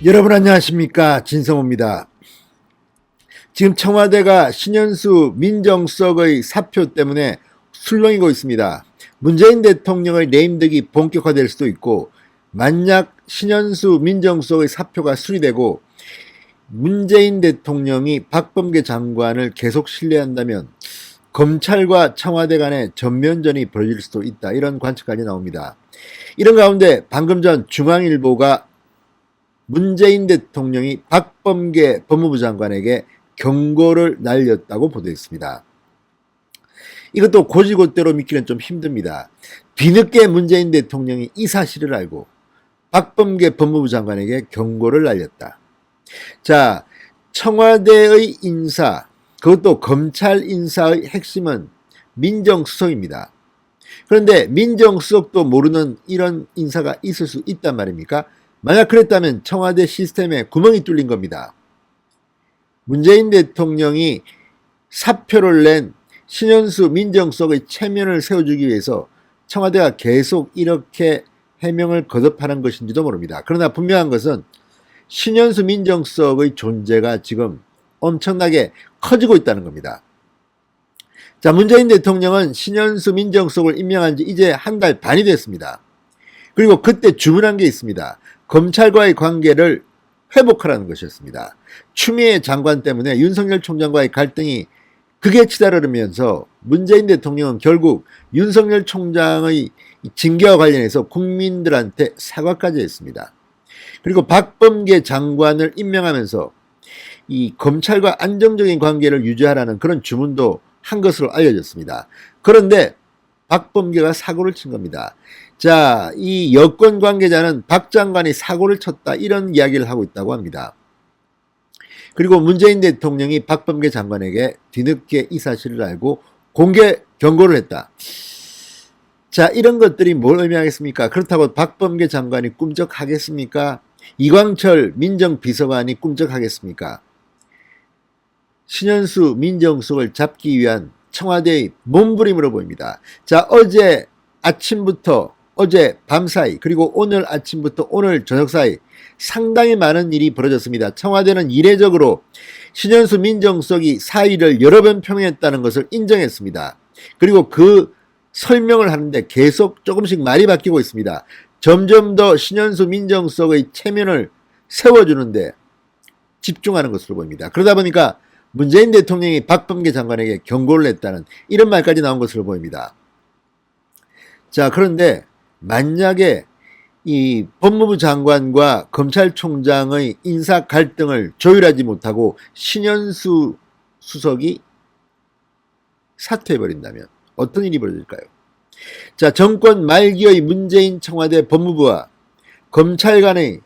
여러분 안녕하십니까, 진성호입니다. 지금 청와대가 신현수 민정수석의 사표 때문에 술렁이고 있습니다. 문재인 대통령의 레임덕이 본격화될 수도 있고, 만약 신현수 민정수석의 사표가 수리되고 문재인 대통령이 박범계 장관을 계속 신뢰한다면 검찰과 청와대 간의 전면전이 벌어질 수도 있다, 이런 관측까지 나옵니다. 이런 가운데 방금 전 중앙일보가 문재인 대통령이 박범계 법무부 장관에게 경고를 날렸다고 보도했습니다. 이것도 곧이곧대로 믿기는 좀 힘듭니다. 뒤늦게 문재인 대통령이 이 사실을 알고 박범계 법무부 장관에게 경고를 날렸다. 자, 청와대의 인사, 그것도 검찰 인사의 핵심은 민정수석입니다. 그런데 민정수석도 모르는 이런 인사가 있을 수 있단 말입니까? 만약 그랬다면 청와대 시스템에 구멍이 뚫린 겁니다. 문재인 대통령이 사표를 낸 신현수 민정수석의 체면을 세워주기 위해서 청와대가 계속 이렇게 해명을 거듭하는 것인지도 모릅니다. 그러나 분명한 것은 신현수 민정수석의 존재가 지금 엄청나게 커지고 있다는 겁니다. 자, 문재인 대통령은 신현수 민정수석을 임명한 지 이제 한 달 반이 됐습니다. 그리고 그때 주문한 게 있습니다. 검찰과의 관계를 회복하라는 것이었습니다. 추미애 장관 때문에 윤석열 총장과의 갈등이 극에 치달으면서 문재인 대통령은 결국 윤석열 총장의 징계와 관련해서 국민들한테 사과까지 했습니다. 그리고 박범계 장관을 임명하면서 이 검찰과 안정적인 관계를 유지하라는 그런 주문도 한 것으로 알려졌습니다. 그런데 박범계가 사고를 친 겁니다. 자, 이 여권 관계자는 박 장관이 사고를 쳤다, 이런 이야기를 하고 있다고 합니다. 그리고 문재인 대통령이 박범계 장관에게 뒤늦게 이 사실을 알고 공개 경고를 했다. 자, 이런 것들이 뭘 의미하겠습니까? 그렇다고 박범계 장관이 꿈쩍하겠습니까? 이광철 민정비서관이 꿈쩍하겠습니까? 신현수 민정수석을 잡기 위한 청와대의 몸부림으로 보입니다. 자, 어제 아침부터 어제 밤사이, 그리고 오늘 아침부터 오늘 저녁 사이 상당히 많은 일이 벌어졌습니다. 청와대는 이례적으로 신현수 민정수석이 사의를 여러 번 표명했다는 것을 인정했습니다. 그리고 그 설명을 하는데 계속 조금씩 말이 바뀌고 있습니다. 점점 더 신현수 민정수석의 체면을 세워주는데 집중하는 것으로 보입니다. 그러다 보니까 문재인 대통령이 박범계 장관에게 경고를 했다는 이런 말까지 나온 것으로 보입니다. 자, 그런데 만약에 이 법무부 장관과 검찰총장의 인사 갈등을 조율하지 못하고 신현수 수석이 사퇴해버린다면 어떤 일이 벌어질까요? 자, 정권 말기의 문재인 청와대 법무부와 검찰 간의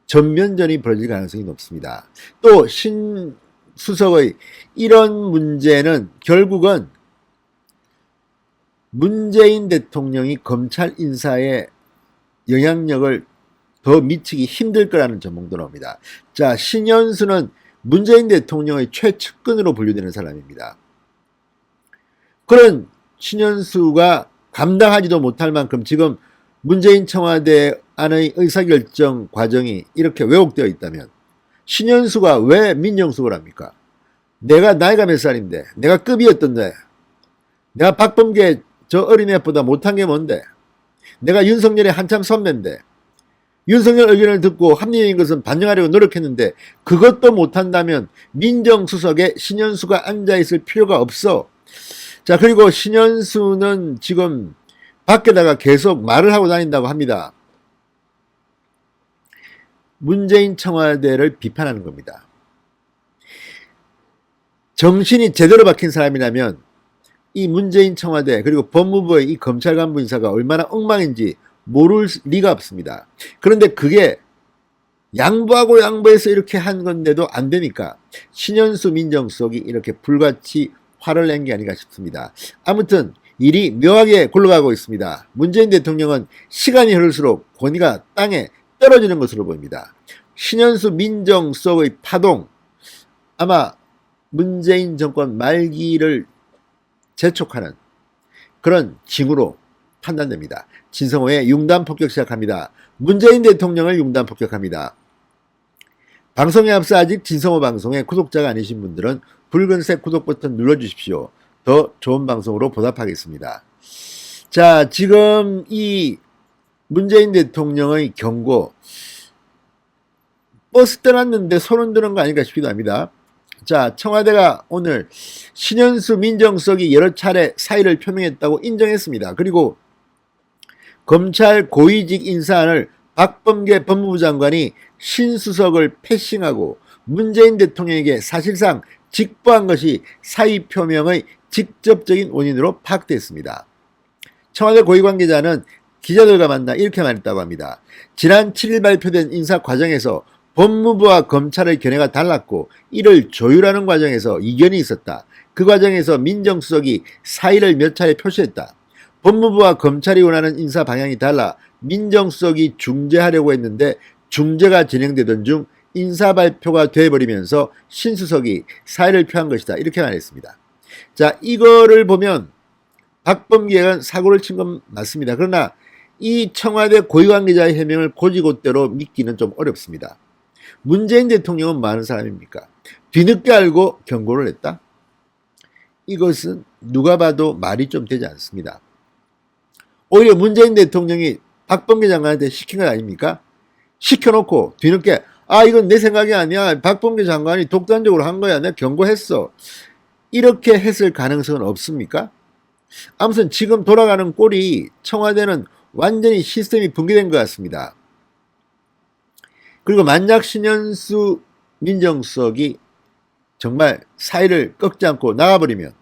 전면전이 벌어질 가능성이 높습니다. 또 신 수석의 이런 문제는 결국은 문재인 대통령이 검찰 인사에 영향력을 더 미치기 힘들 거라는 전망도 나옵니다. 자, 신현수는 문재인 대통령의 최측근으로 분류되는 사람입니다. 그런 신현수가 감당하지도 못할 만큼 지금 문재인 청와대 안의 의사결정 과정이 이렇게 왜곡되어 있다면 신현수가 왜 민정수석을 합니까? 내가 나이가 몇 살인데, 내가 급이었던데, 내가 박범계 저 어린애보다 못한 게 뭔데, 내가 윤석열의 한참 선배인데, 윤석열 의견을 듣고 합리적인 것은 반영하려고 노력했는데 그것도 못한다면 민정수석에 신현수가 앉아있을 필요가 없어. 자, 그리고 신현수는 지금 밖에다가 계속 말을 하고 다닌다고 합니다. 문재인 청와대를 비판하는 겁니다. 정신이 제대로 박힌 사람이라면 이 문재인 청와대 그리고 법무부의 이 검찰 간부 인사가 얼마나 엉망인지 모를 리가 없습니다. 그런데 그게 양보하고 양보해서 이렇게 한 건데도 안 되니까 신현수 민정수석이 이렇게 불같이 화를 낸 게 아닌가 싶습니다. 아무튼 일이 묘하게 굴러가고 있습니다. 문재인 대통령은 시간이 흐를수록 권위가 땅에 떨어지는 것으로 보입니다. 신현수 민정수석의 파동, 아마 문재인 정권 말기를 재촉하는 그런 징후로 판단됩니다. 진성호의 융단 폭격 시작합니다. 문재인 대통령을 융단 폭격합니다. 방송에 앞서 아직 진성호 방송의 구독자가 아니신 분들은 붉은색 구독 버튼 눌러주십시오. 더 좋은 방송으로 보답하겠습니다. 자, 지금 이 문재인 대통령의 경고, 버스 떠났는데 손흔 드는 거 아닌가 싶기도 합니다. 자, 청와대가 오늘 신현수 민정수석이 여러 차례 사의를 표명했다고 인정했습니다. 그리고 검찰 고위직 인사안을 박범계 법무부 장관이 신수석을 패싱하고 문재인 대통령에게 사실상 직보한 것이 사의 표명의 직접적인 원인으로 파악됐습니다. 청와대 고위 관계자는 기자들과 만나 이렇게 말했다고 합니다. 지난 7일 발표된 인사 과정에서 법무부와 검찰의 견해가 달랐고 이를 조율하는 과정에서 이견이 있었다. 그 과정에서 민정수석이 사의를 몇 차례 표시했다. 법무부와 검찰이 원하는 인사 방향이 달라 민정수석이 중재하려고 했는데 중재가 진행되던 중 인사 발표가 돼버리면서 신수석이 사의를 표한 것이다. 이렇게 말했습니다. 자, 이거를 보면 박범계가 사고를 친 건 맞습니다. 그러나 이 청와대 고위관계자의 해명을 곧이곧대로 믿기는 좀 어렵습니다. 문재인 대통령은 뭐 하는 사람입니까? 뒤늦게 알고 경고를 했다? 이것은 누가 봐도 말이 좀 되지 않습니다. 오히려 문재인 대통령이 박범계 장관한테 시킨 것 아닙니까? 시켜놓고 뒤늦게 이건 내 생각이 아니야. 박범계 장관이 독단적으로 한 거야. 내가 경고했어. 이렇게 했을 가능성은 없습니까? 아무튼 지금 돌아가는 꼴이 청와대는 완전히 시스템이 붕괴된 것 같습니다. 그리고 만약 신현수 민정수석이 정말 사의를 꺾지 않고 나가버리면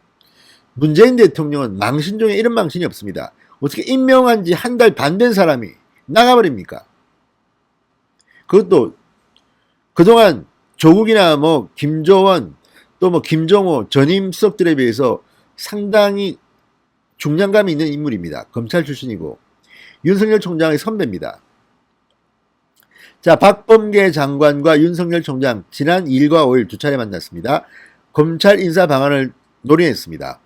문재인 대통령은 망신 중에 이런 망신이 없습니다. 어떻게 임명한 지 한 달 반 된 사람이 나가버립니까? 그것도 그동안 조국이나 뭐 김조원 또 뭐 김종호 전임 수석들에 비해서 상당히 중량감이 있는 인물입니다. 검찰 출신이고 윤석열 총장의 선배입니다. 자, 박범계 장관과 윤석열 총장 지난 2일과 5일 두 차례 만났습니다. 검찰 인사 방안을 논의했습니다.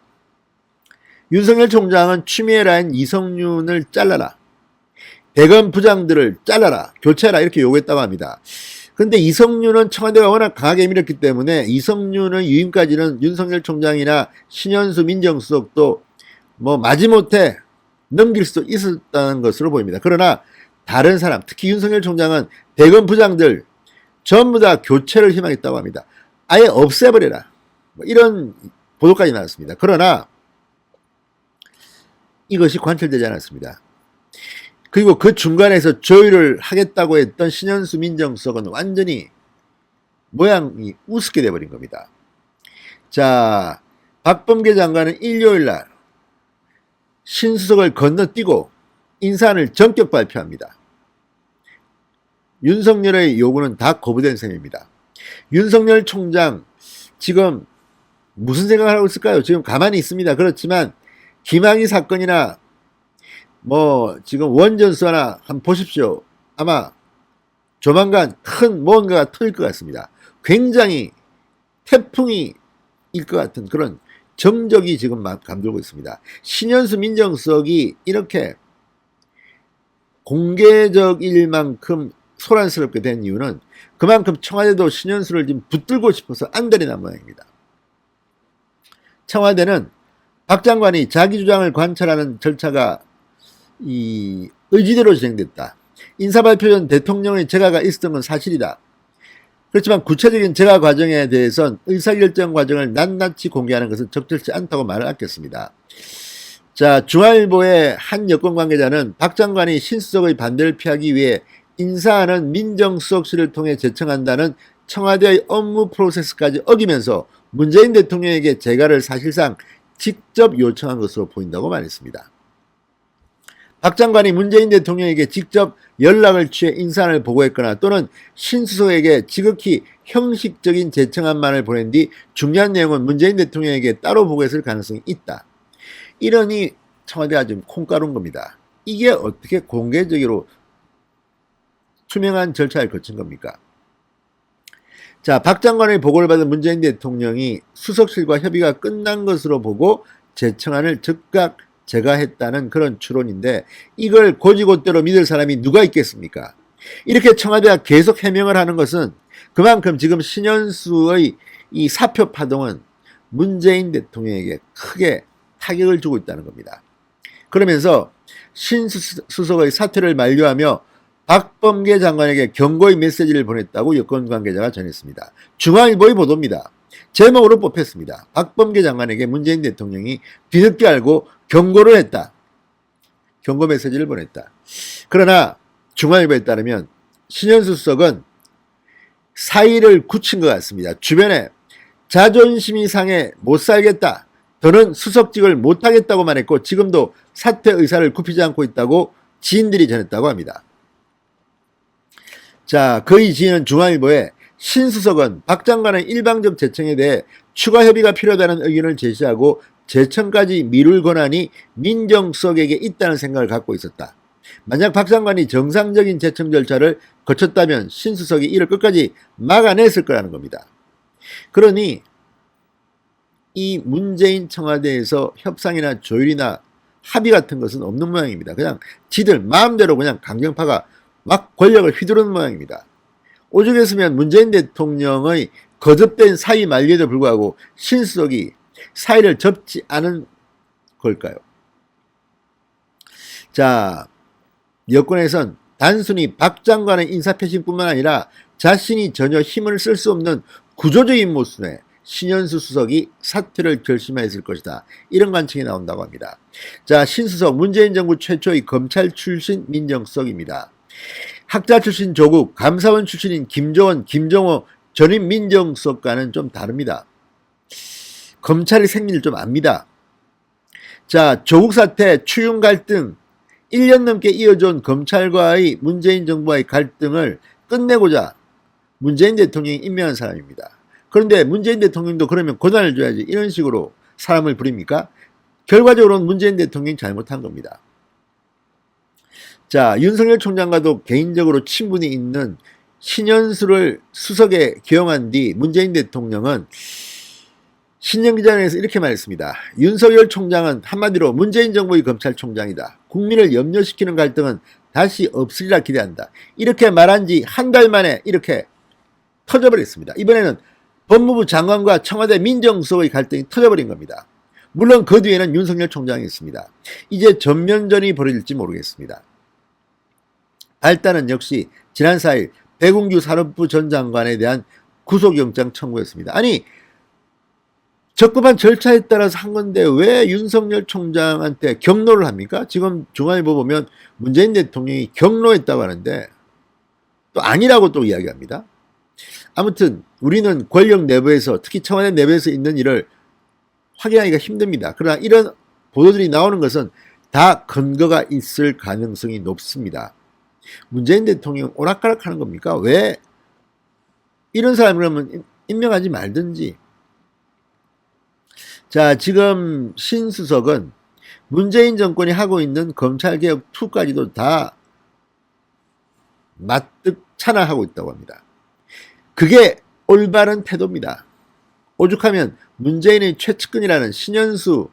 윤석열 총장은 추미애 라인 이성윤을 잘라라. 대검 부장들을 잘라라. 교체하라. 이렇게 요구했다고 합니다. 그런데 이성윤은 청와대가 워낙 강하게 밀었기 때문에 이성윤의 유임까지는 윤석열 총장이나 신현수 민정수석도 뭐 마지못해 넘길 수 있었다는 것으로 보입니다. 그러나 다른 사람, 특히 윤석열 총장은 대검 부장들 전부 다 교체를 희망했다고 합니다. 아예 없애버려라. 뭐 이런 보도까지 나왔습니다. 그러나 이것이 관철되지 않았습니다. 그리고 그 중간에서 조율을 하겠다고 했던 신현수 민정수석은 완전히 모양이 우습게 돼버린 겁니다. 자, 박범계 장관은 일요일날 신수석을 건너뛰고 인사안을 전격 발표합니다. 윤석열의 요구는 다 거부된 셈입니다. 윤석열 총장 지금 무슨 생각을 하고 있을까요? 지금 가만히 있습니다. 그렇지만 김학의 사건이나 뭐 지금 원전수하나 한번 보십시오. 아마 조만간 큰 뭔가가 터질 것 같습니다. 굉장히 태풍이 일 것 같은 그런 정적이 지금 감돌고 있습니다. 신현수 민정수석이 이렇게 공개적일 만큼 소란스럽게 된 이유는 그만큼 청와대도 신현수를 지금 붙들고 싶어서 안달이 난 모양입니다. 청와대는 박 장관이 자기 주장을 관찰하는 절차가 의지대로 진행됐다. 인사 발표 전 대통령의 재가가 있었던 건 사실이다. 그렇지만 구체적인 재가 과정에 대해선 의사결정 과정을 낱낱이 공개하는 것은 적절치 않다고 말을 아꼈습니다. 자, 중앙일보의 한 여권 관계자는 박 장관이 신수석의 반대를 피하기 위해 인사안은 민정수석실을 통해 제청한다는 청와대의 업무 프로세스까지 어기면서 문재인 대통령에게 재가를 사실상 직접 요청한 것으로 보인다고 말했습니다. 박 장관이 문재인 대통령에게 직접 연락을 취해 인사안을 보고했거나 또는 신수석에게 지극히 형식적인 제청안만을 보낸 뒤 중요한 내용은 문재인 대통령에게 따로 보고했을 가능성이 있다. 이러니 청와대가 지금 콩가루인 겁니다. 이게 어떻게 공개적으로 투명한 절차를 거친 겁니까? 자, 박 장관의 보고를 받은 문재인 대통령이 수석실과 협의가 끝난 것으로 보고 제청안을 즉각 제가했다는 그런 추론인데 이걸 곧이곧대로 믿을 사람이 누가 있겠습니까? 이렇게 청와대가 계속 해명을 하는 것은 그만큼 지금 신현수의 이 사표 파동은 문재인 대통령에게 크게 타격을 주고 있다는 겁니다. 그러면서 신수석의 사퇴를 만류하며 박범계 장관에게 경고의 메시지를 보냈다고 여권 관계자가 전했습니다. 중앙일보의 보도입니다. 제목으로 뽑혔습니다. 박범계 장관에게 문재인 대통령이 뒤늦게 알고 경고를 했다. 경고 메시지를 보냈다. 그러나 중앙일보에 따르면 신현수 수석은 사의를 굳힌 것 같습니다. 주변에 자존심이 상해 못 살겠다. 더는 수석직을 못하겠다고만 했고 지금도 사퇴 의사를 굽히지 않고 있다고 지인들이 전했다고 합니다. 자, 그의 지인은 중앙일보에 신수석은 박 장관의 일방적 재청에 대해 추가 협의가 필요하다는 의견을 제시하고 재청까지 미룰 권한이 민정수석에게 있다는 생각을 갖고 있었다. 만약 박 장관이 정상적인 재청 절차를 거쳤다면 신수석이 이를 끝까지 막아냈을 거라는 겁니다. 그러니 이 문재인 청와대에서 협상이나 조율이나 합의 같은 것은 없는 모양입니다. 그냥 지들 마음대로 그냥 강경파가 막 권력을 휘두르는 모양입니다. 오죽했으면 문재인 대통령의 거듭된 사의 만류에도 불구하고 신수석이 사의를 접지 않은 걸까요? 자, 여권에선 단순히 박 장관의 인사패싱뿐만 아니라 자신이 전혀 힘을 쓸 수 없는 구조적인 모순에 신현수 수석이 사퇴를 결심했을 것이다. 이런 관측이 나온다고 합니다. 자, 신수석 문재인 정부 최초의 검찰 출신 민정수석입니다. 학자 출신 조국, 감사원 출신인 김조원, 김정호 전임 민정수석과는 좀 다릅니다. 검찰의 생리를 좀 압니다. 자, 조국 사태, 추윤 갈등, 1년 넘게 이어져온 검찰과의 문재인 정부와의 갈등을 끝내고자 문재인 대통령이 임명한 사람입니다. 그런데 문재인 대통령도 그러면 고난을 줘야지 이런 식으로 사람을 부립니까? 결과적으로는 문재인 대통령이 잘못한 겁니다. 자, 윤석열 총장과도 개인적으로 친분이 있는 신현수를 수석에 기용한 뒤 문재인 대통령은 신년기자회견에서 이렇게 말했습니다. 윤석열 총장은 한마디로 문재인 정부의 검찰총장이다. 국민을 염려시키는 갈등은 다시 없으리라 기대한다. 이렇게 말한 지 한 달 만에 이렇게 터져버렸습니다. 이번에는 법무부 장관과 청와대 민정수석의 갈등이 터져버린 겁니다. 물론 그 뒤에는 윤석열 총장이 있습니다. 이제 전면전이 벌어질지 모르겠습니다. 발단은 역시 지난 4일 백운규 산업부 전 장관에 대한 구속영장 청구였습니다. 아니, 적법한 절차에 따라서 한 건데 왜 윤석열 총장한테 경로를 합니까? 지금 중앙일보 보면 문재인 대통령이 경로했다고 하는데 또 아니라고 또 이야기합니다. 아무튼 우리는 권력 내부에서, 특히 청와대 내부에서 있는 일을 확인하기가 힘듭니다. 그러나 이런 보도들이 나오는 것은 다 근거가 있을 가능성이 높습니다. 문재인 대통령 오락가락하는 겁니까? 왜 이런 사람을 그러면 임명하지 말든지. 자, 지금 신수석은 문재인 정권이 하고 있는 검찰개혁 2까지도 다 맞득 찬양하고 있다고 합니다. 그게 올바른 태도입니다. 오죽하면 문재인의 최측근이라는 신현수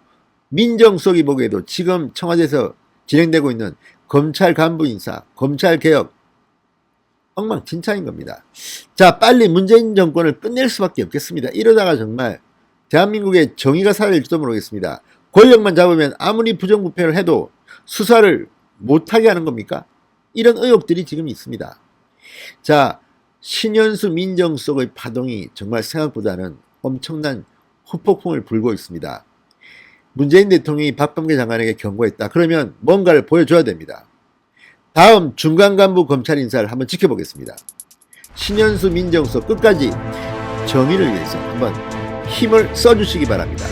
민정수석이 보기에도 지금 청와대에서 진행되고 있는 검찰 간부 인사, 검찰개혁 엉망진창인 겁니다. 자, 빨리 문재인 정권을 끝낼 수밖에 없겠습니다. 이러다가 정말 대한민국의 정의가 사라질지도 모르겠습니다. 권력만 잡으면 아무리 부정부패를 해도 수사를 못하게 하는 겁니까? 이런 의혹들이 지금 있습니다. 자, 신현수 민정수석의 파동이 정말 생각보다는 엄청난 후폭풍을 불고 있습니다. 문재인 대통령이 박범계 장관에게 경고했다. 그러면 뭔가를 보여줘야 됩니다. 다음 중간간부 검찰 인사를 한번 지켜보겠습니다. 신현수 민정수석 끝까지 정의를 위해서 한번 힘을 써주시기 바랍니다.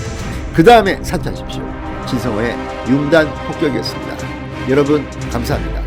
그 다음에 사퇴하십시오. 진성호의 융단 폭격이었습니다. 여러분 감사합니다.